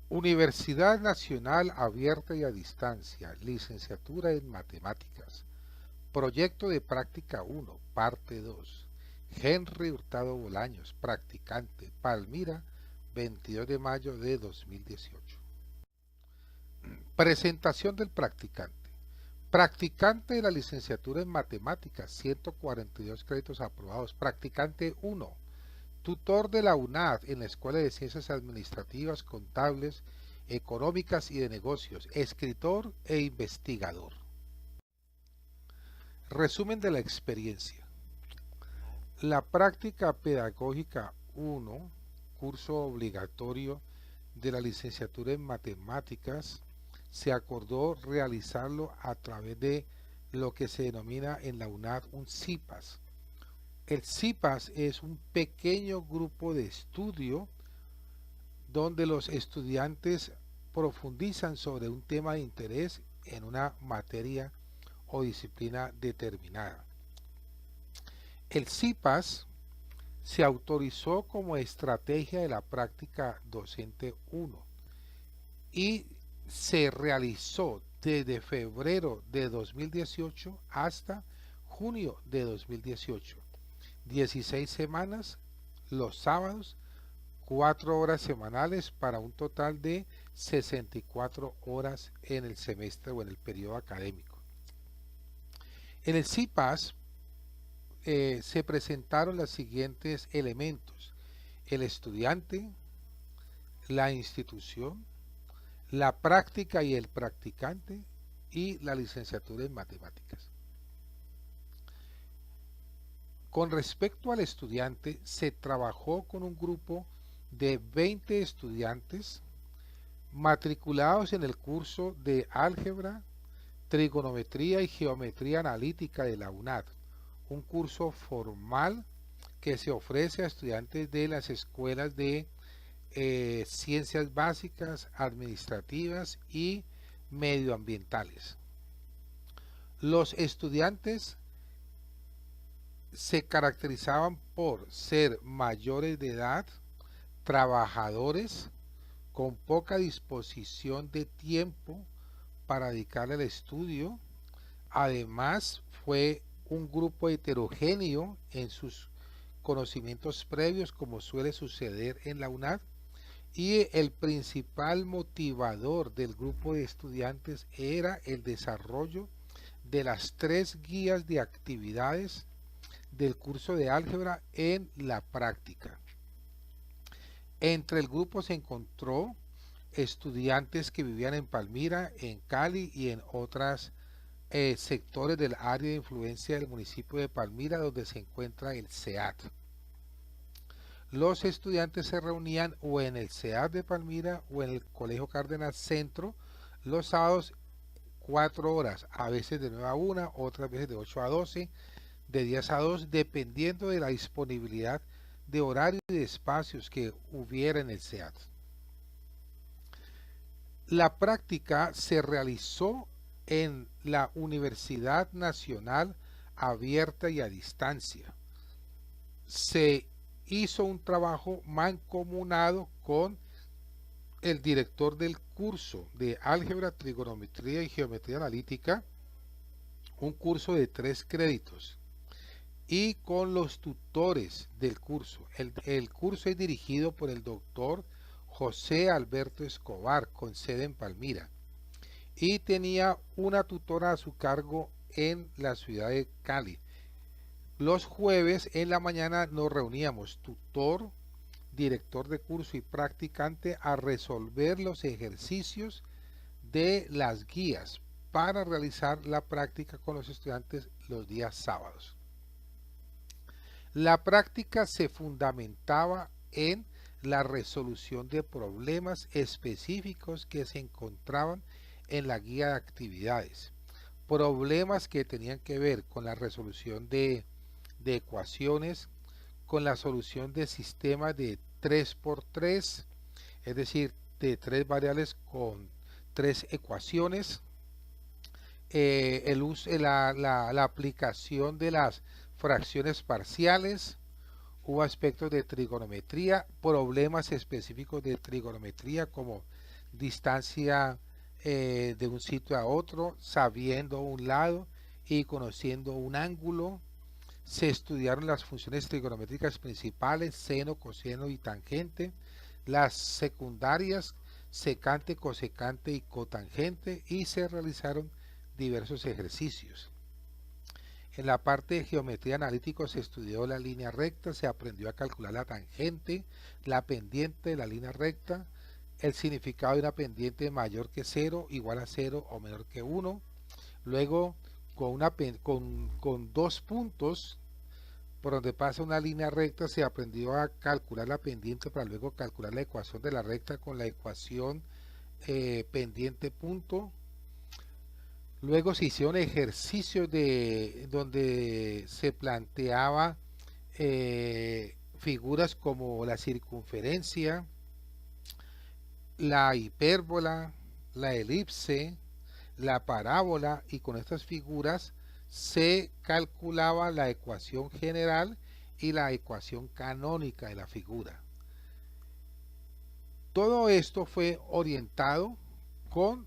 Universidad Nacional Abierta y a Distancia, Licenciatura en Matemáticas, Proyecto de Práctica 1, Parte 2. Henry Hurtado Bolaños, practicante, Palmira, 22 de mayo de 2018. Presentación del practicante. Practicante de la licenciatura en Matemáticas, 142 créditos aprobados. Practicante 1. Tutor de la UNAD en la Escuela de Ciencias Administrativas, Contables, Económicas y de Negocios, escritor e investigador. Resumen de la experiencia. La práctica pedagógica 1, curso obligatorio de la licenciatura en Matemáticas, se acordó realizarlo a través de lo que se denomina en la UNAD un CIPAS. El CIPAS es un pequeño grupo de estudio donde los estudiantes profundizan sobre un tema de interés en una materia o disciplina determinada. El CIPAS se autorizó como estrategia de la práctica docente 1 y se realizó desde febrero de 2018 hasta junio de 2018. 16 semanas, los sábados, 4 horas semanales para un total de 64 horas en el semestre o en el periodo académico. En el CIPAS se presentaron los siguientes elementos: el estudiante, la institución, la práctica y el practicante y la licenciatura en matemáticas. Con respecto al estudiante, se trabajó con un grupo de 20 estudiantes matriculados en el curso de álgebra, trigonometría y geometría analítica de la UNAD, un curso formal que se ofrece a estudiantes de las escuelas de ciencias básicas, administrativas y medioambientales. Los estudiantes se caracterizaban por ser mayores de edad, trabajadores, con poca disposición de tiempo para dedicarle al estudio. Además, fue un grupo heterogéneo en sus conocimientos previos, como suele suceder en la UNAD, y el principal motivador del grupo de estudiantes era el desarrollo de las 3 guías de actividades del curso de álgebra en la práctica. Entre el grupo se encontró estudiantes que vivían en Palmira, en Cali y en otros sectores del área de influencia del municipio de Palmira, donde se encuentra el CEAT. Los estudiantes se reunían o en el CEAT de Palmira o en el Colegio Cárdenas Centro los sábados 4 horas, a veces de 9 a 1, otras veces de 8 a 12, de 10 a 2, dependiendo de la disponibilidad de horario y de espacios que hubiera en el CEAT. La práctica se realizó en la Universidad Nacional Abierta y a Distancia. Se hizo un trabajo mancomunado con el director del curso de álgebra, trigonometría y geometría analítica, un curso de 3 créditos, y con los tutores del curso. El curso es dirigido por el doctor José Alberto Escobar, con sede en Palmira, y tenía una tutora a su cargo en la ciudad de Cali. Los jueves en la mañana nos reuníamos, tutor, director de curso y practicante, a resolver los ejercicios de las guías para realizar la práctica con los estudiantes los días sábados. La práctica se fundamentaba en la resolución de problemas específicos que se encontraban en la guía de actividades. Problemas que tenían que ver con la resolución de ecuaciones, con la solución de sistemas de 3×3, es decir, de 3 variables con 3 ecuaciones, la aplicación de las fracciones parciales. Hubo aspectos de trigonometría, problemas específicos de trigonometría como distancia de un sitio a otro, sabiendo un lado y conociendo un ángulo. Se estudiaron las funciones trigonométricas principales, seno, coseno y tangente, las secundarias, secante, cosecante y cotangente, y se realizaron diversos ejercicios. En la parte de geometría analítica se estudió la línea recta, se aprendió a calcular la tangente, la pendiente de la línea recta, el significado de una pendiente mayor que 0, igual a 0 o menor que 1. Luego, con 2 puntos por donde pasa una línea recta, se aprendió a calcular la pendiente para luego calcular la ecuación de la recta con la ecuación pendiente punto. Luego se hicieron ejercicios donde se planteaba figuras como la circunferencia, la hipérbola, la elipse, la parábola, y con estas figuras se calculaba la ecuación general y la ecuación canónica de la figura. Todo esto fue orientado con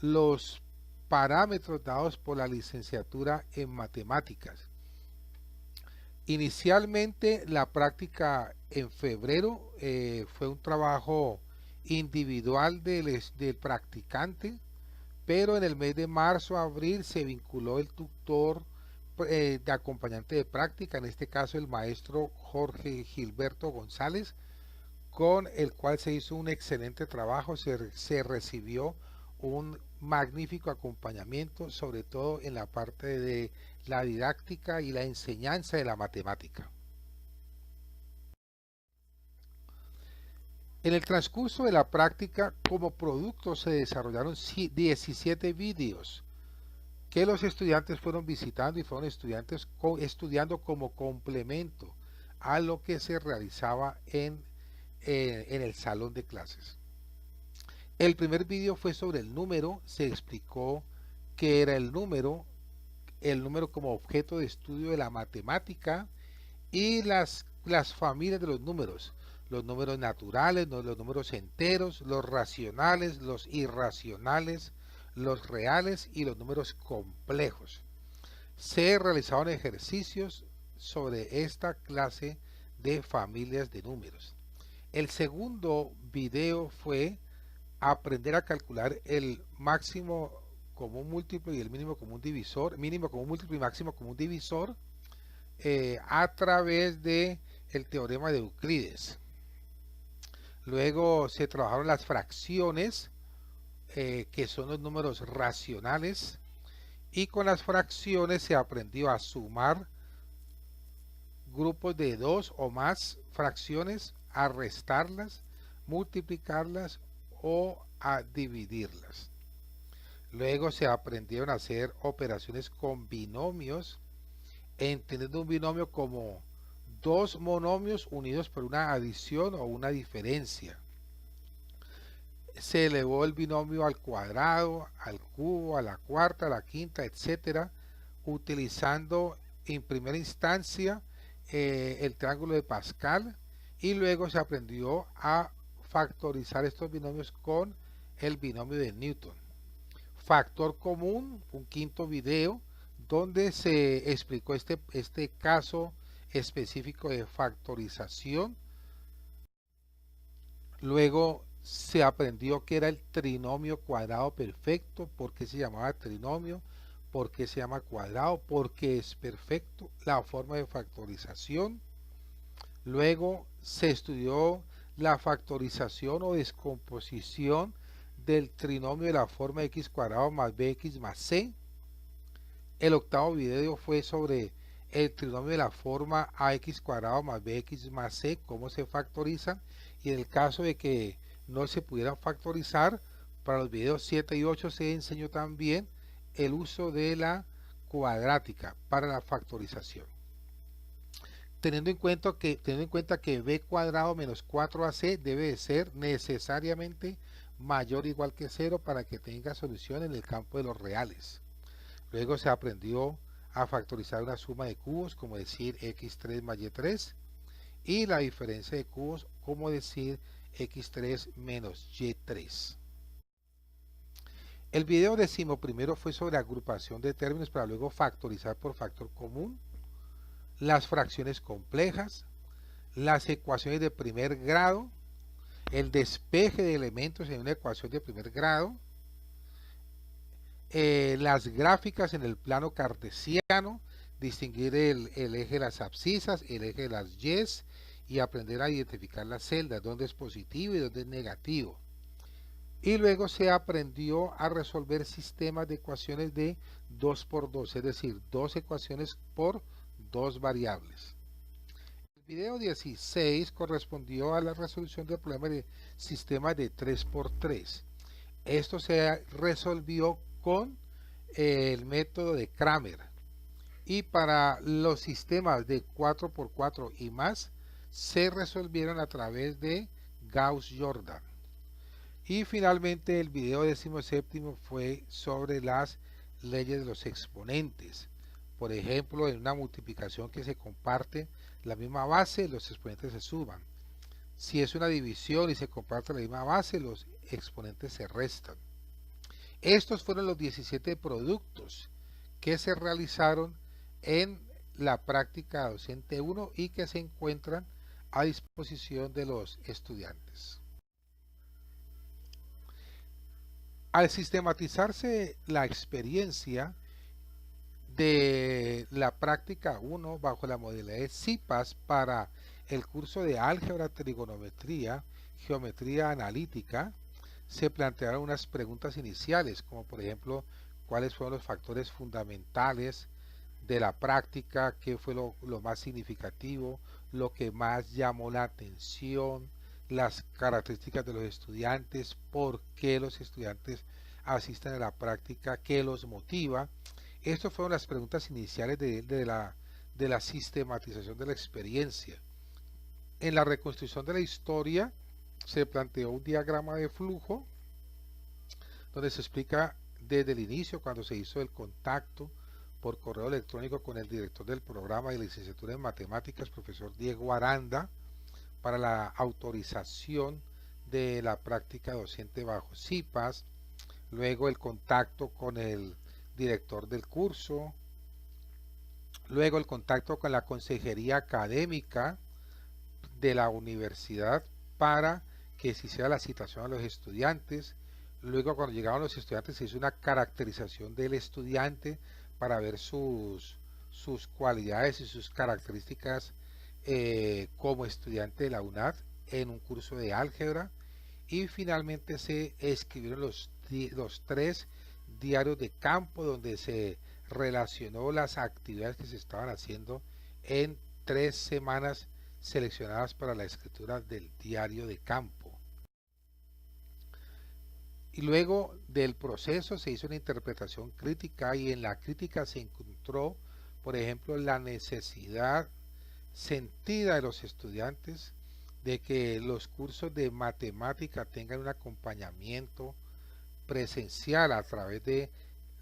los parámetros dados por la licenciatura en matemáticas. Inicialmente la práctica en febrero fue un trabajo individual del practicante, pero en el mes de marzo, abril se vinculó el tutor de acompañante de práctica, en este caso el maestro Jorge Gilberto González, con el cual se hizo un excelente trabajo. Se recibió un magnífico acompañamiento, sobre todo en la parte de la didáctica y la enseñanza de la matemática. En el transcurso de la práctica, como producto, se desarrollaron 17 vídeos que los estudiantes fueron visitando y fueron estudiando como complemento a lo que se realizaba en el salón de clases. El primer vídeo fue sobre el número. Se explicó qué era el número como objeto de estudio de la matemática y las familias de los números naturales, los números enteros, los racionales, los irracionales, los reales y los números complejos. Se realizaron ejercicios sobre esta clase de familias de números. El segundo video fue aprender a calcular el máximo común múltiplo y el mínimo común divisor, mínimo común múltiplo y máximo común divisor, a través de el teorema de Euclides. Luego se trabajaron las fracciones, que son los números racionales, y con las fracciones se aprendió a sumar grupos de 2 o más fracciones, a restarlas, multiplicarlas o a dividirlas. Luego se aprendieron a hacer operaciones con binomios, entendiendo un binomio como dos monomios unidos por una adición o una diferencia. Se elevó el binomio al cuadrado, al cubo, a la cuarta, a la quinta, etcétera, utilizando en primera instancia el triángulo de Pascal, y luego se aprendió a factorizar estos binomios con el binomio de Newton. Factor común, un quinto video donde se explicó este caso específico de factorización. Luego se aprendió que era el trinomio cuadrado perfecto. ¿Por qué se llamaba trinomio? ¿Por qué se llama cuadrado? Porque es perfecto. La forma de factorización. Luego se estudió la factorización o descomposición del trinomio de la forma x cuadrado más bx más c. El octavo video fue sobre el trinomio de la forma ax cuadrado más bx más c, cómo se factorizan, y en el caso de que no se pudieran factorizar, para los videos 7 y 8 se enseñó también el uso de la cuadrática para la factorización. Teniendo en cuenta que b cuadrado menos 4ac debe de ser necesariamente mayor o igual que 0 para que tenga solución en el campo de los reales. Luego se aprendió a factorizar una suma de cubos, como decir x3 más y3, y la diferencia de cubos, como decir x3 menos y3. El video 11º fue sobre agrupación de términos para luego factorizar por factor común, las fracciones complejas, las ecuaciones de primer grado, el despeje de elementos en una ecuación de primer grado, las gráficas en el plano cartesiano, distinguir el eje de las abscisas, el eje de las yes, y aprender a identificar las celdas, dónde es positivo y dónde es negativo. Y luego se aprendió a resolver sistemas de ecuaciones de 2 por 2, es decir, dos ecuaciones por dos variables. El video 16 correspondió a la resolución del problema de sistemas de 3 por 3. Esto se resolvió con el método de Cramer. Y para los sistemas de 4 por 4 y más, se resolvieron a través de Gauss-Jordan. Y finalmente el video 17º fue sobre las leyes de los exponentes. Por ejemplo, en una multiplicación que se comparte la misma base, los exponentes se suman. Si es una división y se comparte la misma base, los exponentes se restan. Estos fueron los 17 productos que se realizaron en la práctica docente 1 y que se encuentran a disposición de los estudiantes. Al sistematizarse la experiencia de la práctica 1 bajo la modalidad de CIPAS para el curso de álgebra, trigonometría, geometría analítica, se plantearon unas preguntas iniciales, como por ejemplo, cuáles fueron los factores fundamentales de la práctica, qué fue lo más significativo, lo que más llamó la atención, las características de los estudiantes, por qué los estudiantes asisten a la práctica, qué los motiva. Estas fueron las preguntas iniciales de la sistematización de la experiencia. En la reconstrucción de la historia se planteó un diagrama de flujo donde se explica desde el inicio, cuando se hizo el contacto por correo electrónico con el director del programa de licenciatura en matemáticas, profesor Diego Aranda, para la autorización de la práctica docente bajo CIPAS, luego el contacto con el director del curso, luego el contacto con la consejería académica de la universidad para que se hiciera la citación a los estudiantes. Luego, cuando llegaban los estudiantes, se hizo una caracterización del estudiante para ver sus cualidades y sus características como estudiante de la UNAD en un curso de álgebra. Y finalmente se escribieron los 3 diarios de campo donde se relacionó las actividades que se estaban haciendo en 3 semanas seleccionadas para la escritura del diario de campo. Y luego del proceso se hizo una interpretación crítica y en la crítica se encontró, por ejemplo, la necesidad sentida de los estudiantes de que los cursos de matemática tengan un acompañamiento presencial a través de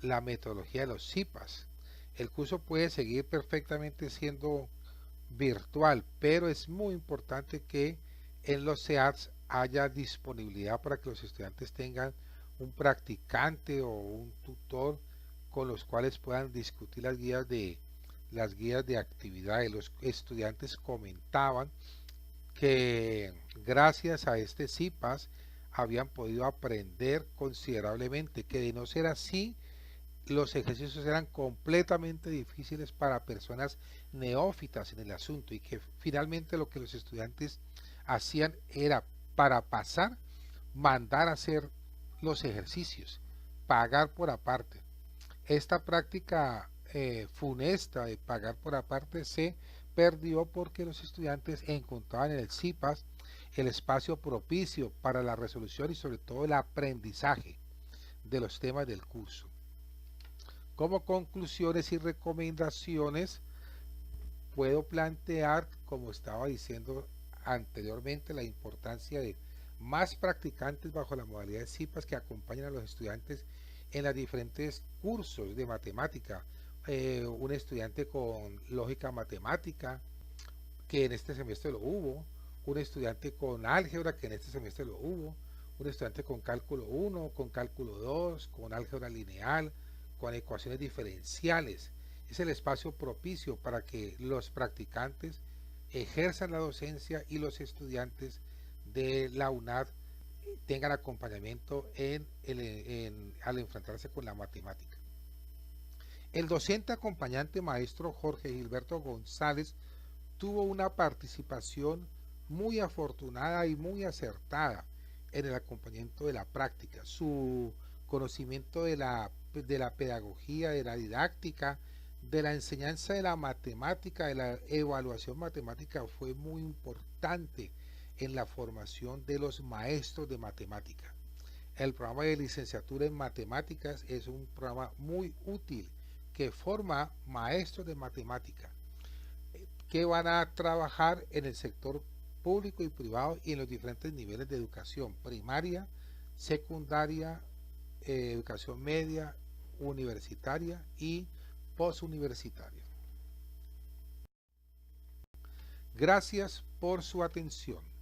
la metodología de los CIPAS. El curso puede seguir perfectamente siendo virtual, pero es muy importante que en los SEADS haya disponibilidad para que los estudiantes tengan un practicante o un tutor con los cuales puedan discutir las guías de actividades. Los estudiantes comentaban que gracias a este CIPAS habían podido aprender considerablemente, que de no ser así los ejercicios eran completamente difíciles para personas neófitas en el asunto y que finalmente lo que los estudiantes hacían era, para pasar, mandar a hacer los ejercicios, pagar por aparte. Esta práctica funesta de pagar por aparte se perdió porque los estudiantes encontraban en el CIPAS el espacio propicio para la resolución y sobre todo el aprendizaje de los temas del curso. Como conclusiones y recomendaciones, puedo plantear, como estaba diciendo anteriormente, la importancia de más practicantes bajo la modalidad de CIPAS que acompañan a los estudiantes en los diferentes cursos de matemática. Un estudiante con lógica matemática, que en este semestre lo hubo, un estudiante con álgebra, que en este semestre lo hubo, un estudiante con cálculo 1, con cálculo 2, con álgebra lineal, con ecuaciones diferenciales. Es el espacio propicio para que los practicantes ejerzan la docencia y los estudiantes de la UNAD tengan acompañamiento al enfrentarse con la matemática. El docente acompañante maestro Jorge Gilberto González tuvo una participación muy afortunada y muy acertada en el acompañamiento de la práctica. Su conocimiento de la pedagogía, de la didáctica, de la enseñanza de la matemática, de la evaluación matemática fue muy importante en la formación de los maestros de matemática. El programa de licenciatura en matemáticas es un programa muy útil que forma maestros de matemática que van a trabajar en el sector público y privado y en los diferentes niveles de educación, primaria, secundaria, educación media, universitaria y postuniversitaria. Gracias por su atención.